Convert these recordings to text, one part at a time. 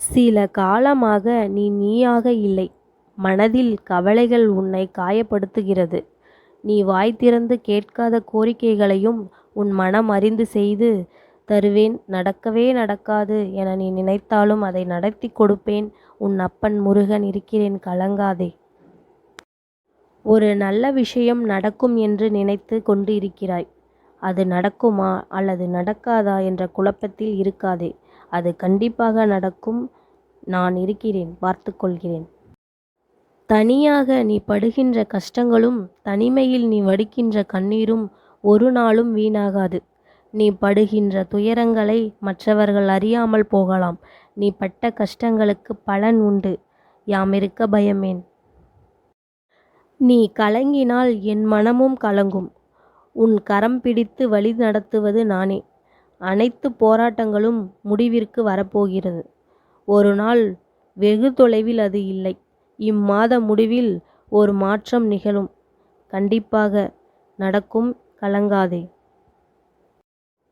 சில காலமாக நீ நீயாக இல்லை. மனதில் கவலைகள் உன்னை காயப்படுத்துகிறது. நீ வாய் திறந்து கேட்காத கோரிக்கைகளையும் உன் மனம் அறிந்து செய்து தருவேன். நடக்கவே நடக்காது என நீ நினைத்தாலும் அதை நடத்தி கொடுப்பேன். உன் அப்பன் முருகன் இருக்கிறேன், கலங்காதே. ஒரு நல்ல விஷயம் நடக்கும் என்று நினைத்து கொண்டு இருக்கிறாய். அது நடக்குமா அல்லது நடக்காதா என்ற குழப்பத்தில் இருக்காதே. அது கண்டிப்பாக நடக்கும். நான் இருக்கிறேன், பார்த்துக்கொள்கிறேன். தனியாக நீ படுகின்ற கஷ்டங்களும் தனிமையில் நீ வடிக்கின்ற கண்ணீரும் ஒரு நாளும் வீணாகாது. நீ படுகின்ற துயரங்களை மற்றவர்கள் அறியாமல் போகலாம். நீ பட்ட கஷ்டங்களுக்கு பலன் உண்டு. யாமிருக்க பயமேன்? நீ கலங்கினால் என் மனமும் கலங்கும். உன் கரம் பிடித்து வழி நடத்துவது நானே. அனைத்து போராட்டங்களும் முடிவிற்கு வரப்போகிறது. ஒரு நாள் வெகு தொலைவில் அது இல்லை. இம்மாத முடிவில் ஒரு மாற்றம் நிகழும். கண்டிப்பாக நடக்கும், கலங்காதே.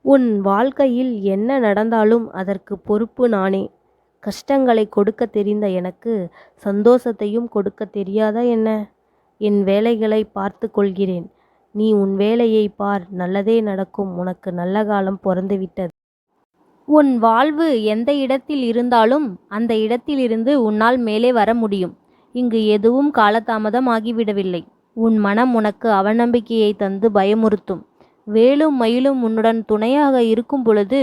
உன் வாழ்க்கையில் என்ன நடந்தாலும் அதற்கு பொறுப்பு நானே. கஷ்டங்களை கொடுக்க தெரிந்த எனக்கு சந்தோஷத்தையும் கொடுக்க தெரியாதா என்ன? என் வேலைகளை பார்த்து கொள்கிறேன். நீ உன் வேலையை பார், நல்லதே நடக்கும். உனக்கு நல்ல காலம் பிறந்துவிட்டது. உன் வாழ்வு எந்த இடத்தில் இருந்தாலும் அந்த இடத்திலிருந்து உன்னால் மேலே வர முடியும். இங்கு எதுவும் காலதாமதம் ஆகிவிடவில்லை. உன் மனம் உனக்கு அவநம்பிக்கையை தந்து பயமுறுத்தும். வேலும் மயிலும் உன்னுடன் துணையாக இருக்கும் பொழுது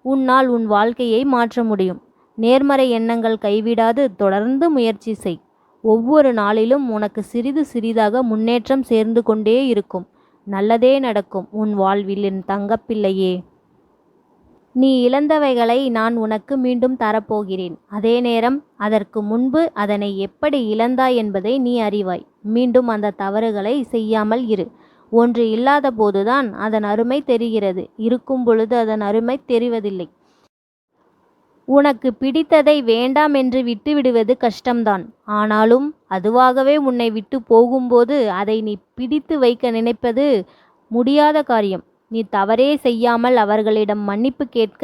உன்னால் உன் வாழ்க்கையை மாற்ற முடியும். நேர்மறை எண்ணங்கள் கைவிடாது தொடர்ந்து முயற்சி செய். ஒவ்வொரு நாளிலும் உனக்கு சிறிது சிறிதாக முன்னேற்றம் சேர்ந்து கொண்டே இருக்கும். நல்லதே நடக்கும் உன் வாழ்வில், என் தங்கப்பிள்ளையே. நீ இழந்தவைகளை நான் உனக்கு மீண்டும் தரப்போகிறேன். அதே நேரம் அதற்கு முன்பு அதனை எப்படி இழந்தாய் என்பதை நீ அறிவாய். மீண்டும் அந்த தவறுகளை செய்யாமல் இரு. ஒன்று இல்லாத போதுதான் அதன் அருமை தெரிகிறது. இருக்கும் பொழுது அதன் அருமை தெரிவதில்லை. உனக்கு பிடித்ததை வேண்டாம் என்று விட்டுவிடுவது கஷ்டம்தான். ஆனாலும் அதுவாகவே உன்னை விட்டு போகும்போது அதை நீ பிடித்து வைக்க நினைப்பது முடியாத காரியம். நீ தவறே செய்யாமல் அவர்களிடம் மன்னிப்பு கேட்க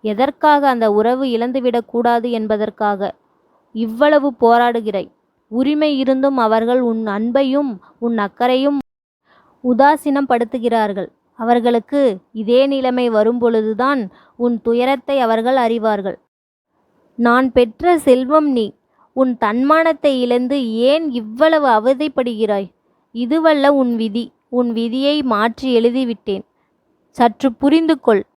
எதற்காக? அந்த உறவு இழந்துவிடக்கூடாது என்பதற்காக இவ்வளவு போராடுகிறாய். உரிமை இருந்தும் அவர்கள் உன் அன்பையும் உன் அக்கறையும் உதாசீனம் படுத்துகிறார்கள். அவர்களுக்கு இதே நிலைமை வரும்பொழுதுதான் உன் துயரத்தை அவர்கள் அறிவார்கள். நான் பெற்ற செல்வம் நீ. உன் தன்மானத்தை இழந்து ஏன் இவ்வளவு அவதிப்படுகிறாய்? இதுவல்ல உன் விதி. உன் விதியை மாற்றி எழுதிவிட்டேன். சற்று புரிந்து கொள்.